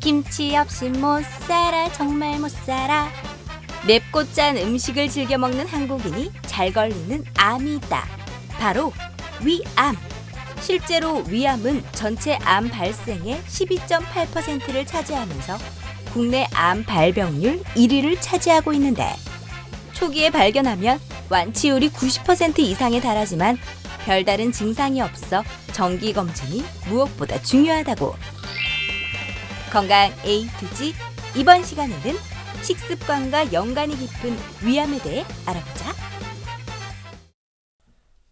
김치 없이 못 살아 정말 못 살아. 맵고 짠 음식을 즐겨 먹는 한국인이 잘 걸리는 암이다. 바로 위암. 실제로 위암은 전체 암 발생의 12.8%를 차지하면서 국내 암 발병률 1위를 차지하고 있는데, 초기에 발견하면 완치율이 90% 이상에 달하지만 별다른 증상이 없어 정기검진이 무엇보다 중요하다고. 건강 A to G, 이번 시간에는 식습관과 연관이 깊은 위암에 대해 알아보자.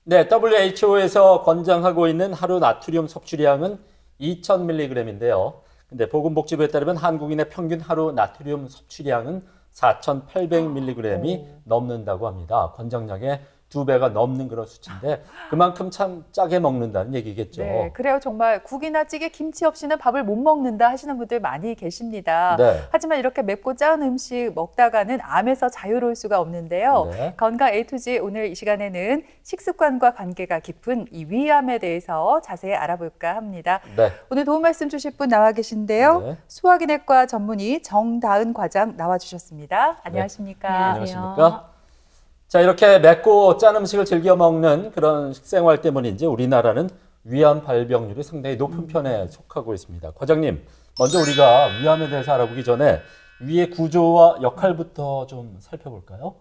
네, WHO에서 권장하고 있는 하루 나트륨 섭취량은 2000mg인데요. 근데 보건복지부에 따르면 한국인의 평균 하루 나트륨 섭취량은 4800mg이 넘는다고 합니다. 권장량의 2배가 넘는 그런 수치인데 그만큼 참 짜게 먹는다는 얘기겠죠. 네, 그래요. 정말 국이나 찌개, 김치 없이는 밥을 못 먹는다 하시는 분들 많이 계십니다. 네. 하지만 이렇게 맵고 짜은 음식 먹다가는 암에서 자유로울 수가 없는데요. 네. 건강 A to G, 오늘 이 시간에는 식습관과 관계가 깊은 이 위암에 대해서 자세히 알아볼까 합니다. 네. 오늘 도움 말씀 주실 분 나와 계신데요. 네. 소화기내과 전문의 정다은 과장 나와주셨습니다. 안녕하십니까? 안녕하십니까? 자, 이렇게 맵고 짠 음식을 즐겨 먹는 그런 식생활 때문인지 우리나라는 위암 발병률이 상당히 높은 편에 속하고 있습니다. 과장님, 먼저 우리가 위암에 대해서 알아보기 전에 위의 구조와 역할부터 좀 살펴볼까요?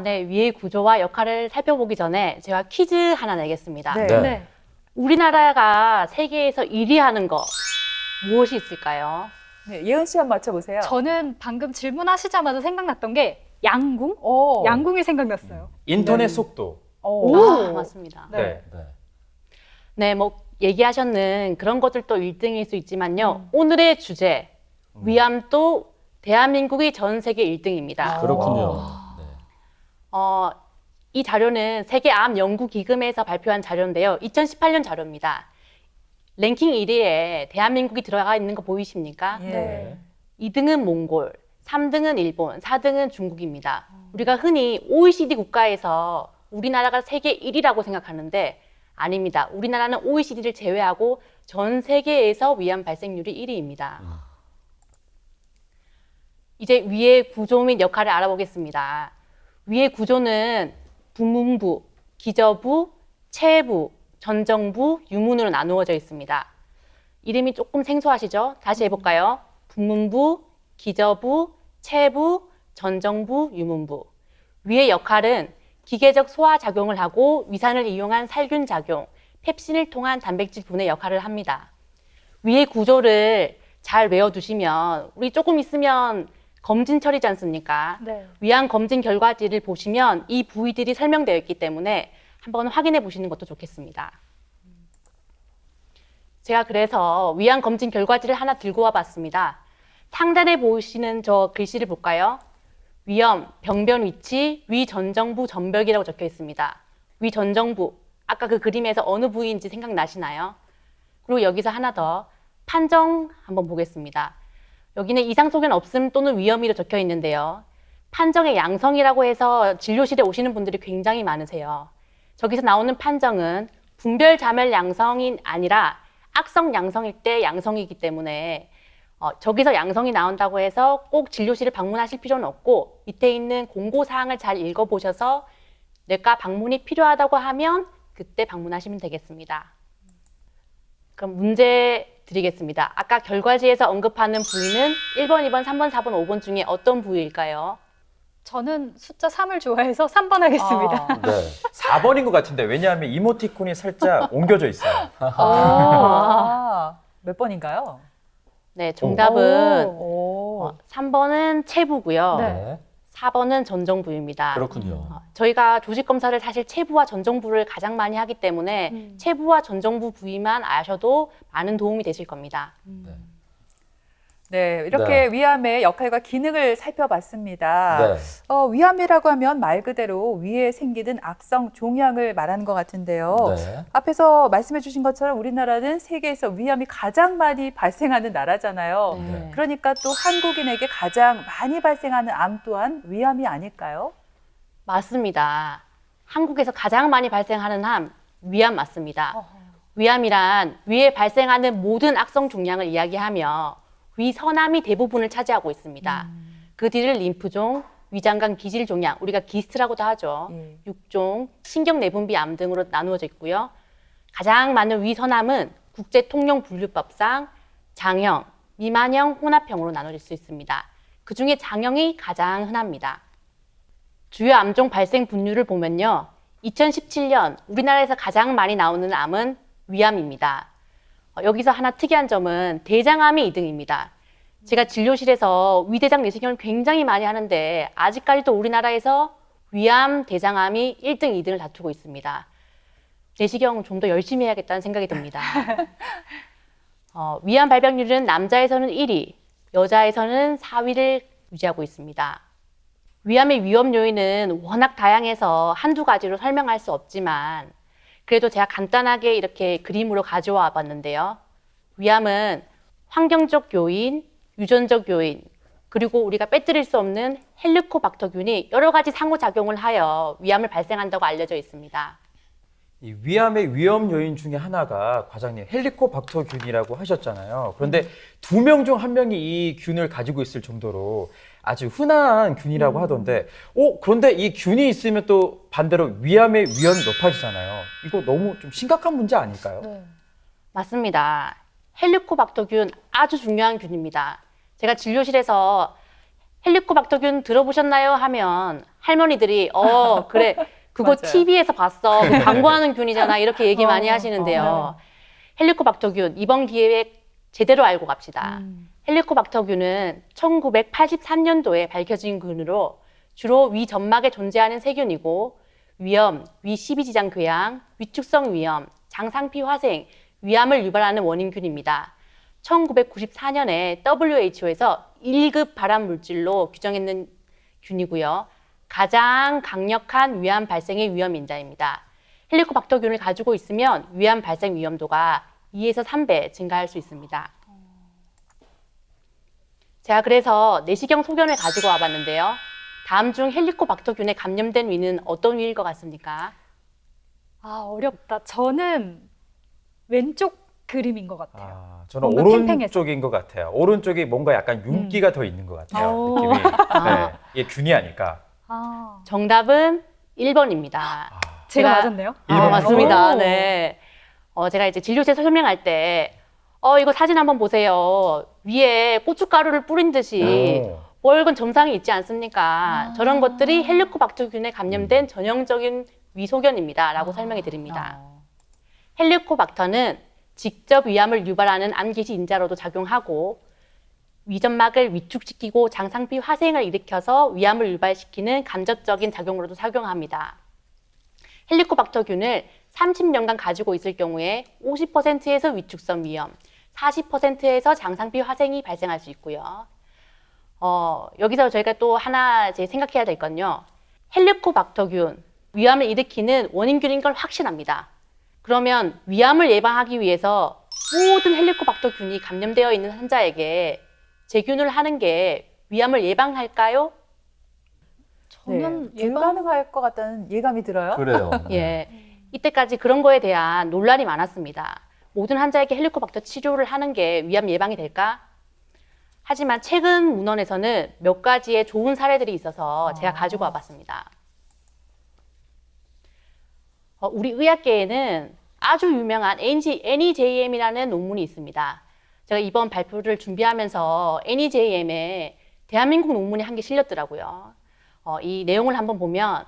네. 위의 구조와 역할을 살펴보기 전에 제가 퀴즈 하나 내겠습니다. 네. 네. 우리나라가 세계에서 1위 하는 거 무엇이 있을까요? 네, 예은 씨 한번 맞춰보세요. 저는 방금 질문하시자마자 생각났던 게 양궁? 오. 양궁이 생각났어요. 인터넷 속도. 오. 맞습니다. 네. 네. 네, 뭐 얘기하셨는 그런 것들도 1등일 수 있지만요. 오늘의 주제, 위암도 대한민국이 전 세계 1등입니다. 그렇군요. 네. 이 자료는 세계암연구기금에서 발표한 자료인데요. 2018년 자료입니다. 랭킹 1위에 대한민국이 들어가 있는 거 보이십니까? 예. 네. 2등은 몽골, 3등은 일본, 4등은 중국입니다. 우리가 흔히 OECD 국가에서 우리나라가 세계 1위라고 생각하는데 아닙니다. 우리나라는 OECD를 제외하고 전 세계에서 위암 발생률이 1위입니다. 이제 위의 구조 및 역할을 알아보겠습니다. 위의 구조는 분문부, 기저부, 체부, 전정부, 유문으로 나누어져 있습니다. 이름이 조금 생소하시죠? 다시 해볼까요? 분문부, 기저부, 체부, 전정부, 유문부. 위의 역할은 기계적 소화 작용을 하고 위산을 이용한 살균 작용, 펩신을 통한 단백질 분해 역할을 합니다. 위의 구조를 잘 외워두시면 우리 조금 있으면 검진철이지 않습니까? 네. 위암 검진 결과지를 보시면 이 부위들이 설명되어 있기 때문에 한번 확인해 보시는 것도 좋겠습니다. 제가 그래서 위암 검진 결과지를 하나 들고 와봤습니다. 상단에 보이시는 저 글씨를 볼까요? 위염, 병변 위치, 위전정부 전벽이라고 적혀 있습니다. 위전정부, 아까 그 그림에서 어느 부위인지 생각나시나요? 그리고 여기서 하나 더, 판정 한번 보겠습니다. 여기는 이상 소견 없음 또는 위험이로 적혀 있는데요. 판정의 양성이라고 해서 진료실에 오시는 분들이 굉장히 많으세요. 저기서 나오는 판정은 분별 자멸 양성이 아니라 악성 양성일 때 양성이기 때문에 저기서 양성이 나온다고 해서 꼭 진료실을 방문하실 필요는 없고 밑에 있는 공고사항을 잘 읽어보셔서 뇌과 방문이 필요하다고 하면 그때 방문하시면 되겠습니다. 그럼 문제 드리겠습니다. 아까 결과지에서 언급하는 부위는 1번, 2번, 3번, 4번, 5번 중에 어떤 부위일까요? 저는 숫자 3을 좋아해서 3번 하겠습니다. 네. 4번인 것 같은데 왜냐하면 이모티콘이 살짝 옮겨져 있어요. 몇 번인가요? 네, 정답은 오. 3번은 체부고요. 네. 네. 4번은 전정부입니다. 그렇군요. 저희가 조직검사를 사실 체부와 전정부를 가장 많이 하기 때문에 체부와 전정부 부위만 아셔도 많은 도움이 되실 겁니다. 네, 이렇게 네. 위암의 역할과 기능을 살펴봤습니다. 네. 위암이라고 하면 말 그대로 위에 생기는 악성 종양을 말하는 것 같은데요. 네. 앞에서 말씀해 주신 것처럼 우리나라는 세계에서 위암이 가장 많이 발생하는 나라잖아요. 네. 그러니까 또 한국인에게 가장 많이 발생하는 암 또한 위암이 아닐까요? 맞습니다. 한국에서 가장 많이 발생하는 암, 위암 맞습니다. 위암이란 위에 발생하는 모든 악성 종양을 이야기하며 위서남이 대부분을 차지하고 있습니다. 그 뒤를 림프종, 위장관 기질종양, 우리가 기스트라고도 하죠. 예. 육종, 신경내분비암 등으로 나누어져 있고요. 가장 많은 위서남은 국제통용분류법상 장형, 미만형, 혼합형으로 나눠질 수 있습니다. 그 중에 장형이 가장 흔합니다. 주요 암종 발생 분류를 보면요. 2017년 우리나라에서 가장 많이 나오는 암은 위암입니다. 여기서 하나 특이한 점은 대장암이 2등입니다. 제가 진료실에서 위대장 내시경을 굉장히 많이 하는데 아직까지도 우리나라에서 위암, 대장암이 1등, 2등을 다투고 있습니다. 내시경 좀 더 열심히 해야겠다는 생각이 듭니다. 위암 발병률은 남자에서는 1위, 여자에서는 4위를 유지하고 있습니다. 위암의 위험 요인은 워낙 다양해서 한두 가지로 설명할 수 없지만 그래도 제가 간단하게 이렇게 그림으로 가져와 봤는데요. 위암은 환경적 요인, 유전적 요인, 그리고 우리가 빼뜨릴 수 없는 헬리코박터균이 여러 가지 상호작용을 하여 위암을 발생한다고 알려져 있습니다. 이 위암의 위험 요인 중에 하나가 과장님 헬리코박터균이라고 하셨잖아요. 그런데 2명 중 1명이 이 균을 가지고 있을 정도로 아주 흔한 균이라고 하던데, 그런데 이 균이 있으면 또 반대로 위암의 위험이 높아지잖아요. 이거 너무 좀 심각한 문제 아닐까요? 네. 맞습니다. 헬리코박터균 아주 중요한 균입니다. 제가 진료실에서 헬리코박터균 들어보셨나요? 하면 할머니들이 그래 그거 맞아요. TV에서 봤어. 그 광고하는 균이잖아. 이렇게 얘기 많이 하시는데요. 헬리코박터균 이번 기회에 제대로 알고 갑시다. 헬리코박터균은 1983년도에 밝혀진 균으로 주로 위점막에 존재하는 세균이고 위염, 위12지장 궤양, 위축성 위염, 장상피 화생, 위암을 유발하는 원인균입니다. 1994년에 WHO에서 1급 발암 물질로 규정했는 균이고요. 가장 강력한 위암 발생의 위험인자입니다. 헬리코박터균을 가지고 있으면 위암 발생 위험도가 2에서 3배 증가할 수 있습니다. 제가 그래서 내시경 소견을 가지고 와봤는데요. 다음 중 헬리코박터균에 감염된 위는 어떤 위일 것 같습니까? 아, 어렵다. 저는 왼쪽 그림인 것 같아요. 저는 뭔가 팽팽해서. 오른쪽인 것 같아요. 오른쪽이 뭔가 약간 윤기가 더 있는 것 같아요. 오. 느낌이. 네, 이게 균이 아닐까. 아, 정답은 1번입니다. 제가 맞았네요. 일본. 맞습니다. 오. 네. 제가 이제 진료실에서 설명할 때, 이거 사진 한번 보세요. 위에 고춧가루를 뿌린 듯이 뻘건 점상이 있지 않습니까? 저런 것들이 헬리코박터균에 감염된 전형적인 위소견입니다. 라고 설명해 드립니다. 헬리코박터는 직접 위암을 유발하는 암기시 인자로도 작용하고 위점막을 위축시키고 장상피 화생을 일으켜서 위암을 유발시키는 간접적인 작용으로도 작용합니다. 헬리코박터균을 30년간 가지고 있을 경우에 50%에서 위축성 위염, 40%에서 장상피 화생이 발생할 수 있고요. 여기서 저희가 또 하나 이제 생각해야 될 건요. 헬리코박터균, 위암을 일으키는 원인균인 걸 확신합니다. 그러면 위암을 예방하기 위해서 모든 헬리코박터균이 감염되어 있는 환자에게 재균을 하는 게 위암을 예방할까요? 저는 불가능할 것 같다는 예감이 들어요. 그래요. 예. 이때까지 그런 거에 대한 논란이 많았습니다. 모든 환자에게 헬리코박터 치료를 하는 게 위암 예방이 될까? 하지만 최근 문헌에서는 몇 가지의 좋은 사례들이 있어서 제가 가지고 와봤습니다. 우리 의학계에는 아주 유명한 NEJM이라는 논문이 있습니다. 제가 이번 발표를 준비하면서 NEJM에 대한민국 논문이 한 개 실렸더라고요. 이 내용을 한번 보면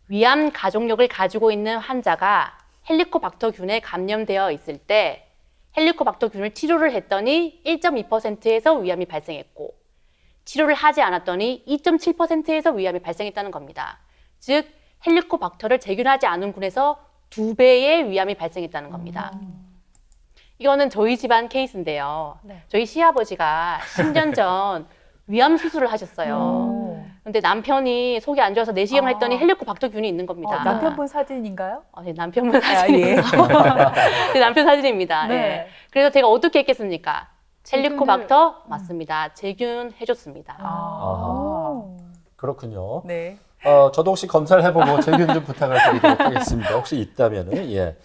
위암 가족력을 가지고 있는 환자가 헬리코박터균에 감염되어 있을 때 헬리코박터균을 치료를 했더니 1.2%에서 위암이 발생했고 치료를 하지 않았더니 2.7%에서 위암이 발생했다는 겁니다. 즉 헬리코박터를 재균하지 않은 군에서 2배의 위암이 발생했다는 겁니다. 이거는 저희 집안 케이스인데요. 네. 저희 시아버지가 10년 전 위암 수술을 하셨어요. 근데 남편이 속이 안 좋아서 내시경을 했더니 헬리코박터균이 있는 겁니다. 남편분 사진인가요? 네, 남편분 예. 사진이에요. 제 남편 사진입니다. 네. 예. 그래서 제가 어떻게 했겠습니까? 헬리코박터 맞습니다. 재균 해줬습니다. 그렇군요. 네. 저도 혹시 검사를 해보고 재균 좀 부탁을 드리도록 하겠습니다. 혹시 있다면은, 예.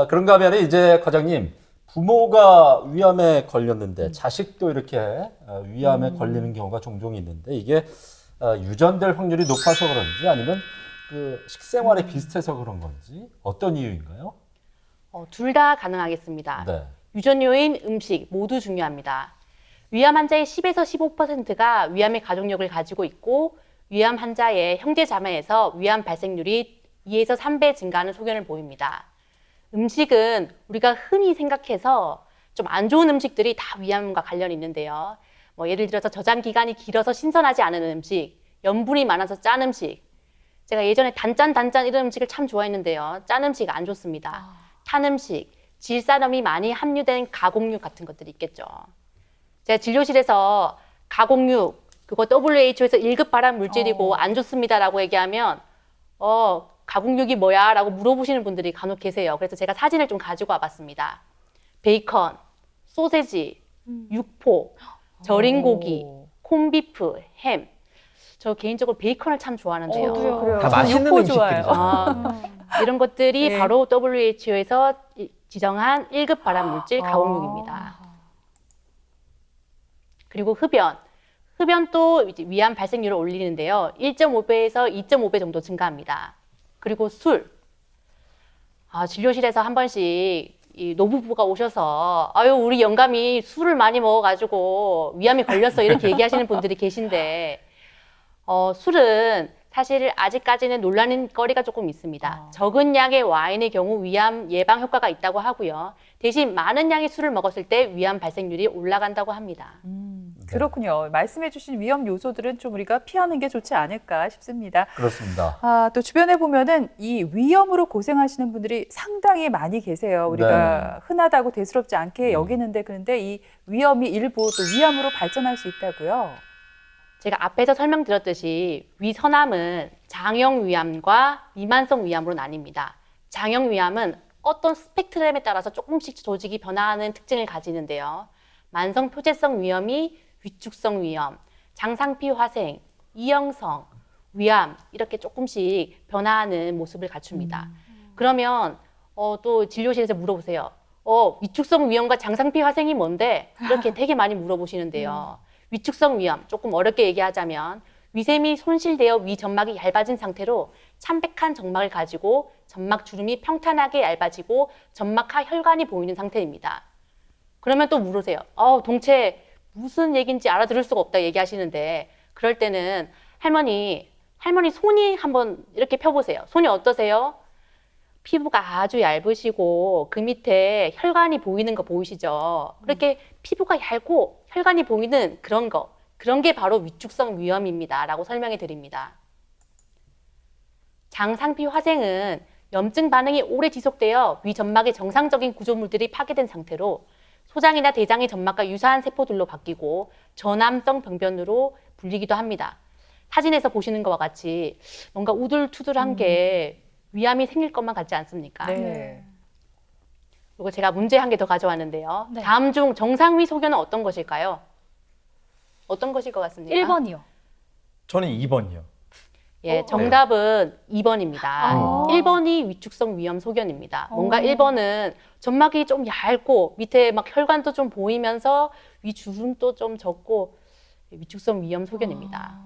그런가 하면 이제 과장님, 부모가 위암에 걸렸는데 자식도 이렇게 위암에 걸리는 경우가 종종 있는데 이게 유전될 확률이 높아서 그런지 아니면 그 식생활이 비슷해서 그런 건지 어떤 이유인가요? 둘 다 가능하겠습니다. 네. 유전 요인, 음식 모두 중요합니다. 위암 환자의 10에서 15%가 위암의 가족력을 가지고 있고 위암 환자의 형제 자매에서 위암 발생률이 2에서 3배 증가하는 소견을 보입니다. 음식은 우리가 흔히 생각해서 좀 안 좋은 음식들이 다 위암과 관련이 있는데요. 예를 들어서 저장 기간이 길어서 신선하지 않은 음식, 염분이 많아서 짠 음식. 제가 예전에 단짠 이런 음식을 참 좋아했는데요. 짠 음식 안 좋습니다. 탄 음식, 질산염이 많이 함유된 가공육 같은 것들이 있겠죠. 제가 진료실에서 가공육, 그거 WHO에서 1급 발암 물질이고 안 좋습니다라고 얘기하면 가공육이 뭐야? 라고 물어보시는 분들이 간혹 계세요. 그래서 제가 사진을 좀 가지고 와봤습니다. 베이컨, 소세지, 육포, 절인 고기, 콤비프, 햄. 저 개인적으로 베이컨을 참 좋아하는데요. 그래요. 다 저는 맛있는 육포 음식들이죠. 좋아해요. 이런 것들이 네. 바로 WHO에서 지정한 1급 발암 물질 가공육입니다. 그리고 흡연도 이제 위암 발생률을 올리는데요. 1.5배에서 2.5배 정도 증가합니다. 그리고 술. 진료실에서 한 번씩 이 노부부가 오셔서 아유 우리 영감이 술을 많이 먹어가지고 위암에 걸렸어 이렇게 얘기하시는 분들이 계신데 술은 사실 아직까지는 논란인 거리가 조금 있습니다. 적은 양의 와인의 경우 위암 예방 효과가 있다고 하고요. 대신 많은 양의 술을 먹었을 때 위암 발생률이 올라간다고 합니다. 그렇군요. 말씀해주신 위험 요소들은 좀 우리가 피하는 게 좋지 않을까 싶습니다. 그렇습니다. 또 주변에 보면은 이 위염으로 고생하시는 분들이 상당히 많이 계세요. 우리가 흔하다고 대수롭지 않게 여기는데 그런데 이 위염이 일부 또 위암으로 발전할 수 있다고요. 제가 앞에서 설명드렸듯이 위선암은 장형 위암과 미만성 위암으로 나뉩니다. 장형 위암은 어떤 스펙트럼에 따라서 조금씩 조직이 변화하는 특징을 가지는데요. 만성 표재성 위염이 위축성 위염, 장상피 화생, 이형성, 위암 이렇게 조금씩 변화하는 모습을 갖춥니다. 그러면 또 진료실에서 물어보세요. 위축성 위염과 장상피 화생이 뭔데? 이렇게 되게 많이 물어보시는데요. 위축성 위염, 조금 어렵게 얘기하자면 위샘이 손실되어 위 점막이 얇아진 상태로 참백한 점막을 가지고 점막 주름이 평탄하게 얇아지고 점막하 혈관이 보이는 상태입니다. 그러면 또 물으세요. 동체 무슨 얘기인지 알아들을 수가 없다 얘기하시는데 그럴 때는 할머니 손이 한번 이렇게 펴보세요. 손이 어떠세요? 피부가 아주 얇으시고 그 밑에 혈관이 보이는 거 보이시죠? 그렇게 피부가 얇고 혈관이 보이는 그런 게 바로 위축성 위염입니다. 라고 설명해 드립니다. 장상피 화생은 염증 반응이 오래 지속되어 위 점막의 정상적인 구조물들이 파괴된 상태로 소장이나 대장의 점막과 유사한 세포들로 바뀌고 전암성 병변으로 불리기도 합니다. 사진에서 보시는 것과 같이 뭔가 우둘투둘한 게 위암이 생길 것만 같지 않습니까? 네. 그리고 제가 문제 한 개 더 가져왔는데요. 네. 다음 중 정상위 소견은 어떤 것일까요? 어떤 것일 것 같습니까? 1번이요. 저는 2번이요. 예, 정답은 2번입니다. 아. 1번이 위축성 위염 소견입니다. 뭔가 1번은 점막이 좀 얇고 밑에 막 혈관도 좀 보이면서 위주름도 좀 적고 위축성 위염 소견입니다.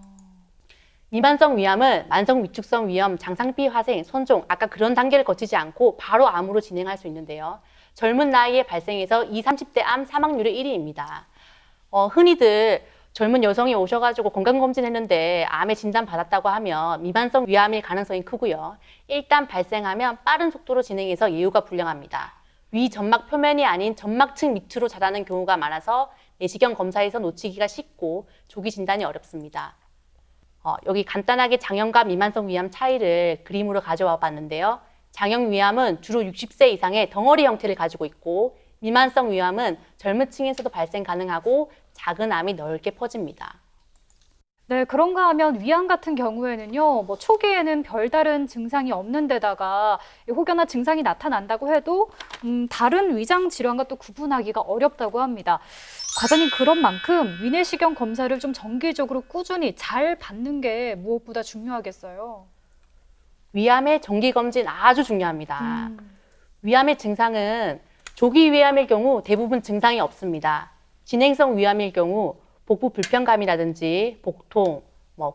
미만성 위암은 만성 위축성 위염, 장상피 화생, 손종 아까 그런 단계를 거치지 않고 바로 암으로 진행할 수 있는데요. 젊은 나이에 발생해서 20, 30대 암 사망률이 1위입니다. 흔히들 젊은 여성이 오셔가지고 건강검진 했는데 암에 진단받았다고 하면 미만성 위암일 가능성이 크고요. 일단 발생하면 빠른 속도로 진행해서 예후가 불량합니다. 위 점막 표면이 아닌 점막층 밑으로 자라는 경우가 많아서 내시경 검사에서 놓치기가 쉽고 조기 진단이 어렵습니다. 여기 간단하게 장형과 미만성 위암 차이를 그림으로 가져와 봤는데요. 장형 위암은 주로 60세 이상의 덩어리 형태를 가지고 있고 미만성 위암은 젊은 층에서도 발생 가능하고 작은 암이 넓게 퍼집니다. 네, 그런가 하면 위암 같은 경우에는요, 초기에는 별다른 증상이 없는 데다가 혹여나 증상이 나타난다고 해도 다른 위장 질환과 또 구분하기가 어렵다고 합니다. 과장님, 그런 만큼 위내시경 검사를 좀 정기적으로 꾸준히 잘 받는 게 무엇보다 중요하겠어요. 위암의 정기 검진 아주 중요합니다. 위암의 증상은 조기 위암일 경우 대부분 증상이 없습니다. 진행성 위암일 경우 복부 불편감이라든지 복통,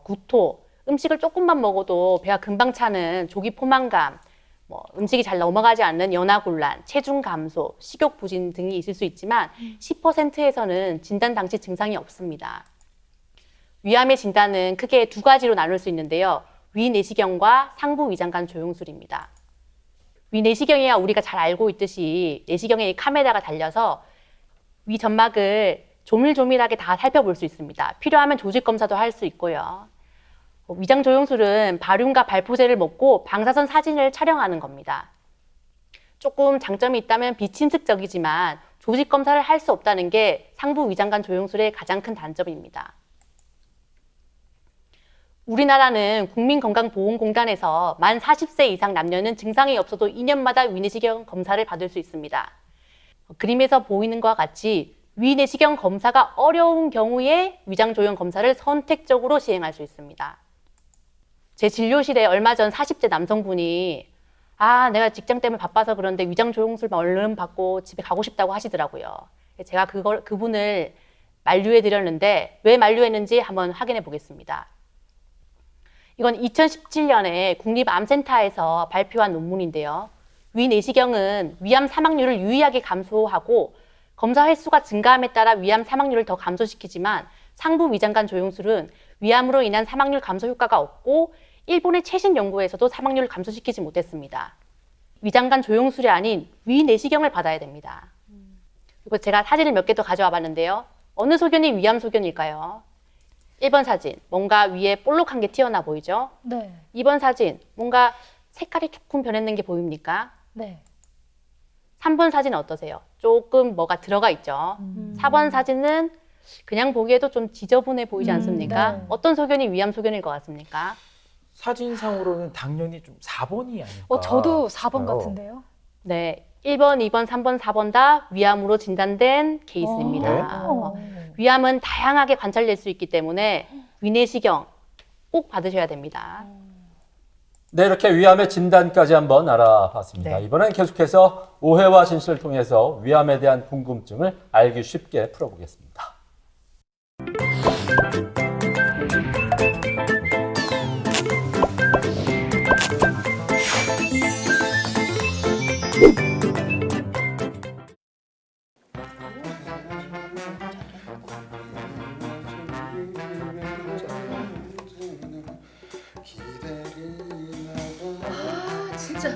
구토, 음식을 조금만 먹어도 배가 금방 차는 조기 포만감, 음식이 잘 넘어가지 않는 연하곤란, 체중 감소, 식욕 부진 등이 있을 수 있지만 10%에서는 진단 당시 증상이 없습니다. 위암의 진단은 크게 두 가지로 나눌 수 있는데요. 위내시경과 상부 위장관 조영술입니다. 위내시경이야 우리가 잘 알고 있듯이 내시경에 카메라가 달려서 위 점막을 조밀조밀하게 다 살펴볼 수 있습니다. 필요하면 조직 검사도 할 수 있고요. 위장 조영술은 바륨과 발포제를 먹고 방사선 사진을 촬영하는 겁니다. 조금 장점이 있다면 비침습적이지만 조직 검사를 할 수 없다는 게 상부 위장관 조영술의 가장 큰 단점입니다. 우리나라는 국민건강보험공단에서 만 40세 이상 남녀는 증상이 없어도 2년마다 위내시경 검사를 받을 수 있습니다. 그림에서 보이는 것과 같이 위내시경 검사가 어려운 경우에 위장조영 검사를 선택적으로 시행할 수 있습니다. 제 진료실에 얼마 전 40대 남성분이 내가 직장 때문에 바빠서 그런데 위장조영술만 얼른 받고 집에 가고 싶다고 하시더라고요. 제가 그분을 만류해 드렸는데 왜 만류했는지 한번 확인해 보겠습니다. 이건 2017년에 국립암센터에서 발표한 논문인데요. 위내시경은 위암 사망률을 유의하게 감소하고 검사 횟수가 증가함에 따라 위암 사망률을 더 감소시키지만 상부 위장관 조영술은 위암으로 인한 사망률 감소 효과가 없고 일본의 최신 연구에서도 사망률을 감소시키지 못했습니다. 위장관 조영술이 아닌 위내시경을 받아야 됩니다. 그리고 제가 사진을 몇 개 더 가져와 봤는데요. 어느 소견이 위암 소견일까요? 1번 사진, 뭔가 위에 볼록한 게 튀어나 보이죠? 네. 2번 사진, 뭔가 색깔이 조금 변했는 게 보입니까? 네. 3번 사진은 어떠세요? 조금 뭐가 들어가 있죠? 4번 사진은 그냥 보기에도 좀 지저분해 보이지 않습니까? 네. 어떤 소견이 위암 소견일 것 같습니까? 사진상으로는 당연히 좀 4번이 아닐까. 저도 4번 싶어요. 같은데요. 네, 1번, 2번, 3번, 4번 다 위암으로 진단된 케이스입니다. 네? 위암은 다양하게 관찰될 수 있기 때문에 위내시경 꼭 받으셔야 됩니다. 네, 이렇게 위암의 진단까지 한번 알아봤습니다. 네. 이번엔 계속해서 오해와 진실을 통해서 위암에 대한 궁금증을 알기 쉽게 풀어보겠습니다. 진짜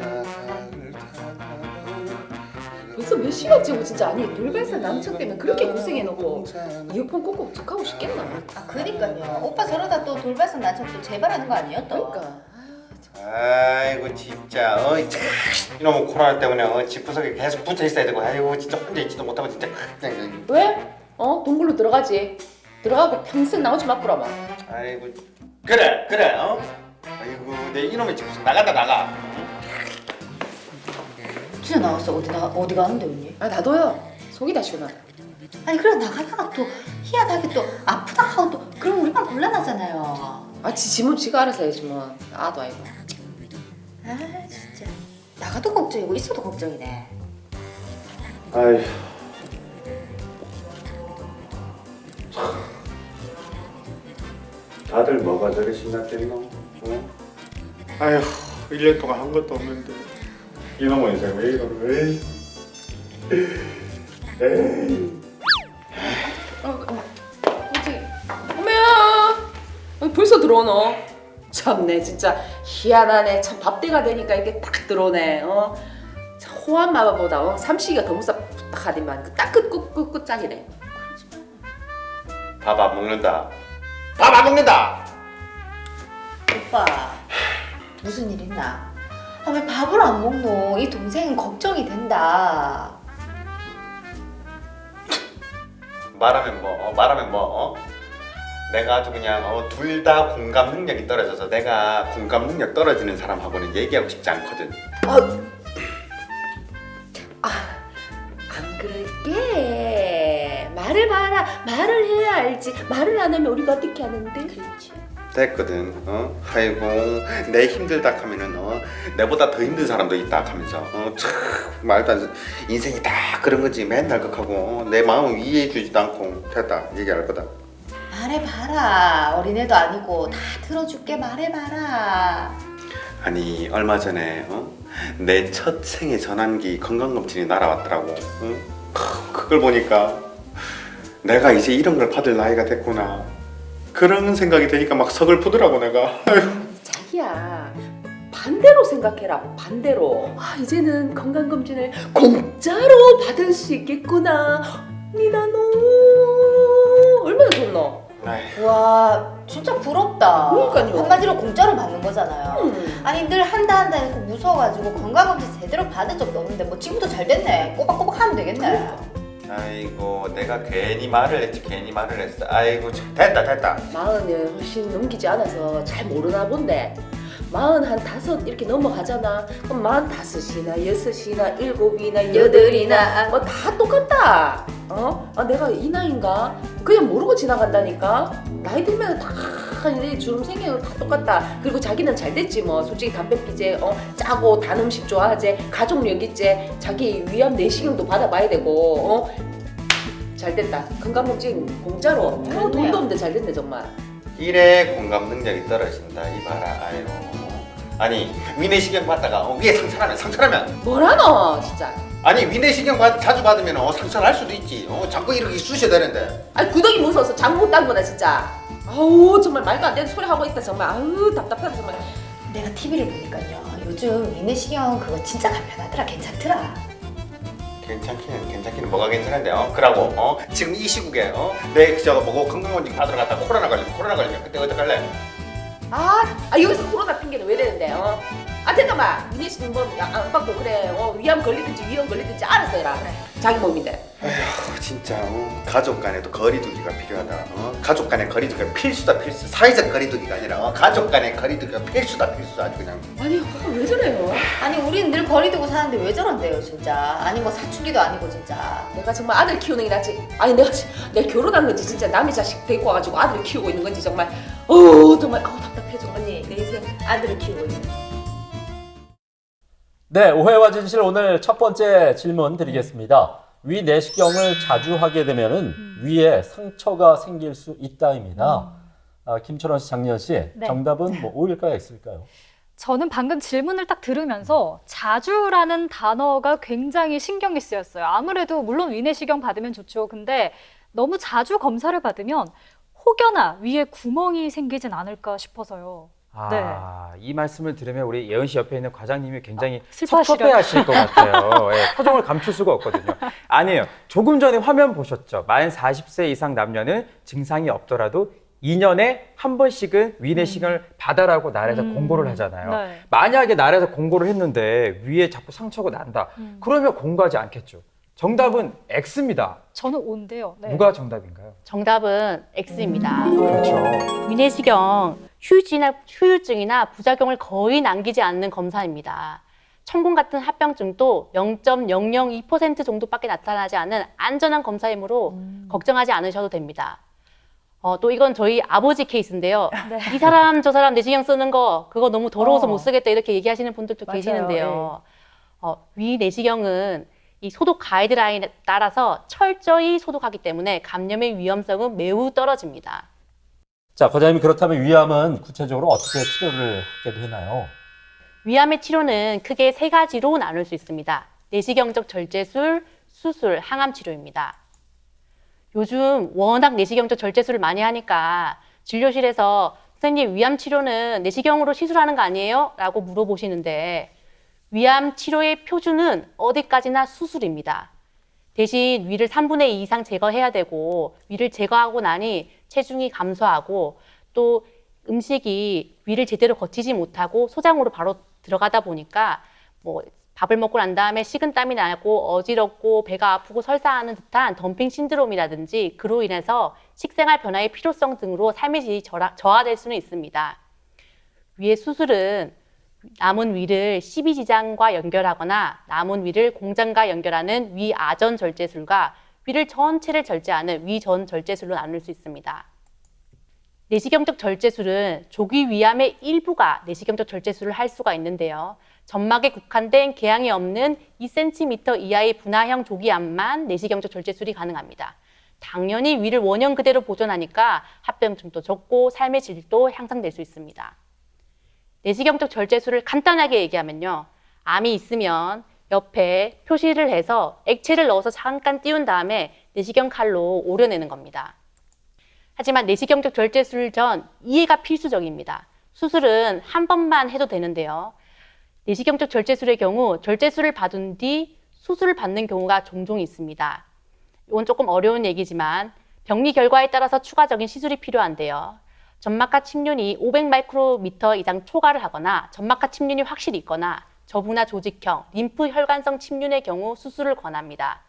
벌써 몇 시간째고 진짜. 아니 돌발산 남창 때문에 그렇게 고생해놓고 이어폰 꽂고 툭하고 싶겠나? 그니까요. 오빠 저러다 또 돌발성 난척 또 재발하는 거 아니에요 또? 그러니까 아이고 진짜 이놈의 코로나 때문에 집구석에 계속 붙어 있어야 되고 아이고 진짜 혼자 있지도 못하고 진짜 그냥 왜? 동굴로 들어가지. 들어가고 평생 나오지 마 꾸라마. 아이고 그래 아이고 내 이놈의 집구석 나가 진짜 나왔어. 어디 가는데 언니? 나도요. 속이 다 시원하다. 아니 그래 나가다가 또 희한하게 또 아프다 하고 또 그럼 우리만 곤란하잖아요. 지문 지가 알아서 해야지 뭐. 나도 아이고. 아 진짜 나가도 걱정이고 있어도 걱정이네. 아휴 다들 뭐가 저리 신났겠노? 아휴 1년 동안 한 것도 없는데 이놈의 인생 왜 이러노? 에이 어머야. 벌써 들어오노? 참네 진짜 희한하네. 참 밥때가 되니까 이렇게 딱 들어오네. 참 호환 마마보다 삼식이가 더 무섭 부탁하더만. 딱 끝짝이네. 밥 안 먹는다. 밥 안 먹는다. 오빠 무슨 일 있나? 왜 밥을 안 먹노? 이 동생은 걱정이 된다. 말하면 뭐 내가 아주 그냥 둘 다 공감 능력이 떨어져서 내가 공감 능력 떨어지는 사람하고는 얘기하고 싶지 않거든. 안 그럴게. 말을 봐라. 말을 해야 알지. 말을 안 하면 우리가 어떻게 하는데? 그렇지. 됐거든. 아이고 내 힘들다 하면은 내보다 더 힘든 사람도 있다 하면서 참 말도 안 돼. 인생이 다 그런 거지. 맨날 그하고 내 마음 이해해 주지도 않고 됐다 얘기할 거다. 말해봐라. 어린애도 아니고 다 들어줄게. 말해봐라. 아니 얼마 전에 내 첫 생애 전환기 건강검진이 날아왔더라고. 그걸 보니까 내가 이제 이런 걸 받을 나이가 됐구나. 그런 생각이 드니까 막 서글프더라고 내가. 자기야 반대로 생각해라. 반대로. 이제는 건강검진을 공짜로 받을 수 있겠구나. 니나 너 얼마나 좋노? 와 진짜 부럽다. 그러니까요. 한마디로 공짜로 받는 거잖아요. 아니 늘 한다 해놓고 무서워가지고 건강검진 제대로 받은 적도 없는데 뭐 지금부터 잘 됐네. 꼬박꼬박 하면 되겠네. 아이고 내가 괜히 말을 했지. 괜히 말을 했어. 아이고 참, 됐다. 마흔을 훨씬 넘기지 않아서 잘 모르나 본데 45 이렇게 넘어가잖아. 그럼 45이나 6이나 7이나 8이나 뭐 다 똑같다. 내가 이 나이인가? 그냥 모르고 지나간다니까. 나이 들면 다 이제 주름 생기는 다 똑같다. 그리고 자기는 잘 됐지 뭐. 솔직히 담배 피제, 짜고 단 음식 좋아하지, 가족력 있지, 자기 위암 내시경도 받아봐야 되고, 잘 됐다. 건강검진 공짜로. 돈도 없는데 잘 됐네 정말. 이래 공감 능력이 떨어진다. 이봐라. 아이고. 아니 위내시경 받다가 위에 상처라면 뭐라노 진짜. 아니 위내시경 자주 받으면 상처를 할 수도 있지. 자꾸 이렇게 쑤셔야 되는데. 아니 구덩이 무서워서 잠 못 딴 거다 진짜. 아우 정말 말도 안 되는 소리 하고 있다 정말. 아우 답답하다 정말. 내가 TV를 보니까요. 요즘 위내시경 그거 진짜 간편하더라. 괜찮더라. 괜찮기는 뭐가 괜찮은데 그러고 지금 이 시국에 내 저거 보고 건강검진 받으러 갔다 코로나 걸리면 그때 어떡할래? 여기서 코로나 핑계는 왜 되는데? 잠깐만 위내시경 뭐안 받고 그래. 위암 걸리든지 위염 걸리든지 알아서 해라. 자기 몸인데. 아휴 진짜 가족 간에도 거리두기가 필요하다. 가족 간의 거리두기가 필수다. 필수. 사회적 거리두기가 아니라 가족 간의 거리두기가 필수다. 필수. 아주 그냥. 아니 왜 저래요? 아니 우리는 늘 거리두고 사는데 왜 저런데요 진짜. 아니 뭐 사춘기도 아니고 진짜. 내가 정말 아들 키우는 게 낫지. 아니 내가 결혼한 건지 진짜 남의 자식 데리고 와가지고 아들을 키우고 있는 건지 정말 정말 답답해 정말. 언니 내 인생 아들을 키우고 있는. 네, 오해와 진실 오늘 첫 번째 질문 드리겠습니다. 위 내시경을 자주 하게 되면은 위에 상처가 생길 수 있다입니다. 김철원 씨, 장리연 씨, 네. 정답은 뭐 O일까요, X일까요? 저는 방금 질문을 딱 들으면서 자주라는 단어가 굉장히 신경이 쓰였어요. 아무래도 물론 위내시경 받으면 좋죠. 근데 너무 자주 검사를 받으면 혹여나 위에 구멍이 생기진 않을까 싶어서요. 이 말씀을 들으면 우리 예은 씨 옆에 있는 과장님이 굉장히 슬퍼하시려나? 섭섭해하실 것 같아요. 표정을 감출 수가 없거든요. 아니에요. 조금 전에 화면 보셨죠? 만 40세 이상 남녀는 증상이 없더라도 2년에 한 번씩은 위내시경을 받아라고 나라에서 공고를 하잖아요. 네. 만약에 나라에서 공고를 했는데 위에 자꾸 상처가 난다. 그러면 공고하지 않겠죠. 정답은 X입니다. 저는 O인데요. 네. 누가 정답인가요? 정답은 X입니다. 그렇죠. 위내시경 후유증이나 부작용을 거의 남기지 않는 검사입니다. 천공 같은 합병증도 0.002% 정도밖에 나타나지 않은 안전한 검사이므로 걱정하지 않으셔도 됩니다. 또 이건 저희 아버지 케이스인데요. 네. 이 사람 저 사람 내시경 쓰는 거 그거 너무 더러워서 못 쓰겠다 이렇게 얘기하시는 분들도 맞아요. 계시는데요. 위 내시경은 이 소독 가이드라인에 따라서 철저히 소독하기 때문에 감염의 위험성은 매우 떨어집니다. 자, 과장님 그렇다면 위암은 구체적으로 어떻게 치료를 하게 되나요? 위암의 치료는 크게 3가지로 나눌 수 있습니다. 내시경적 절제술, 수술, 항암 치료입니다. 요즘 워낙 내시경적 절제술을 많이 하니까 진료실에서 선생님 위암 치료는 내시경으로 시술하는 거 아니에요? 라고 물어보시는데 위암 치료의 표준은 어디까지나 수술입니다. 대신 위를 3분의 2 이상 제거해야 되고 위를 제거하고 나니 체중이 감소하고 또 음식이 위를 제대로 거치지 못하고 소장으로 바로 들어가다 보니까 뭐 밥을 먹고 난 다음에 식은땀이 나고 어지럽고 배가 아프고 설사하는 듯한 덤핑 신드롬이라든지 그로 인해서 식생활 변화의 필요성 등으로 삶의 질이 저하될 수는 있습니다. 위의 수술은 남은 위를 십이지장과 연결하거나 남은 위를 공장과 연결하는 위아전 절제술과 위를 전체를 절제하는 위전 절제술로 나눌 수 있습니다. 내시경적 절제술은 조기 위암의 일부가 내시경적 절제술을 할 수가 있는데요. 점막에 국한된 개양이 없는 2cm 이하의 분화형 조기암만 내시경적 절제술이 가능합니다. 당연히 위를 원형 그대로 보존하니까 합병증도 적고 삶의 질도 향상될 수 있습니다. 내시경적 절제술을 간단하게 얘기하면요. 암이 있으면 옆에 표시를 해서 액체를 넣어서 잠깐 띄운 다음에 내시경 칼로 오려내는 겁니다. 하지만 내시경적 절제술 전 이해가 필수적입니다. 수술은 한 번만 해도 되는데요. 내시경적 절제술의 경우 절제술을 받은 뒤 수술을 받는 경우가 종종 있습니다. 이건 조금 어려운 얘기지만 병리 결과에 따라서 추가적인 시술이 필요한데요. 점막하 침륜이 500마이크로미터 이상 초과를 하거나 점막하 침륜이 확실히 있거나 저분화 조직형, 림프 혈관성 침륜의 경우 수술을 권합니다.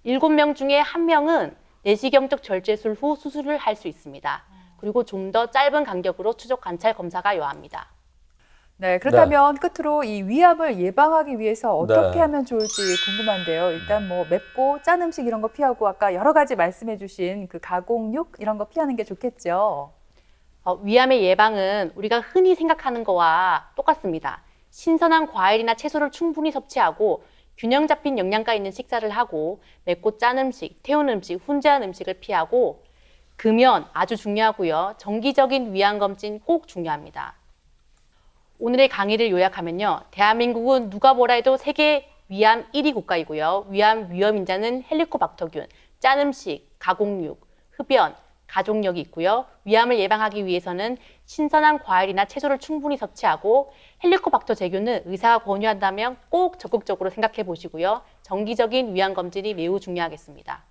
7명 중에 1명은 내시경적 절제술 후 수술을 할 수 있습니다. 그리고 좀 더 짧은 간격으로 추적 관찰 검사가 요합니다. 네, 그렇다면 끝으로 이 위암을 예방하기 위해서 어떻게 네. 하면 좋을지 궁금한데요. 일단 뭐 맵고 짠 음식 이런 거 피하고 아까 여러 가지 말씀해 주신 그 가공육 이런 거 피하는 게 좋겠죠. 위암의 예방은 우리가 흔히 생각하는 거와 똑같습니다. 신선한 과일이나 채소를 충분히 섭취하고 균형 잡힌 영양가 있는 식사를 하고 맵고 짠 음식, 태운 음식, 훈제한 음식을 피하고 금연 아주 중요하고요. 정기적인 위암 검진 꼭 중요합니다. 오늘의 강의를 요약하면요. 대한민국은 누가 뭐라 해도 세계 위암 1위 국가이고요. 위암 위험 인자는 헬리코박터균, 짠 음식, 가공육, 흡연, 가족력이 있고요. 위암을 예방하기 위해서는 신선한 과일이나 채소를 충분히 섭취하고 헬리코박터 제균은 의사가 권유한다면 꼭 적극적으로 생각해 보시고요. 정기적인 위암 검진이 매우 중요하겠습니다.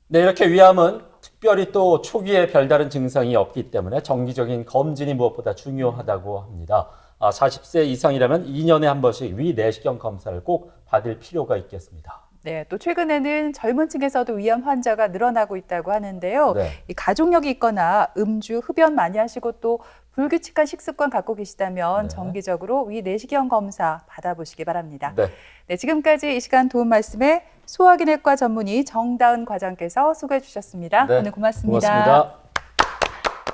네, 이렇게 위암은 특별히 또 초기에 별다른 증상이 없기 때문에 정기적인 검진이 무엇보다 중요하다고 합니다. 40세 이상이라면 2년에 한 번씩 위 내시경 검사를 꼭 받을 필요가 있겠습니다. 네, 또 최근에는 젊은 층에서도 위암 환자가 늘어나고 있다고 하는데요. 네. 이 가족력이 있거나 음주, 흡연 많이 하시고 또 불규칙한 식습관 갖고 계시다면 네. 정기적으로 위 내시경 검사 받아보시기 바랍니다. 네. 네, 지금까지 이 시간 도움 말씀에 소화기내과 전문의 정다은 과장께서 소개해 주셨습니다. 네, 오늘 고맙습니다. 고맙습니다.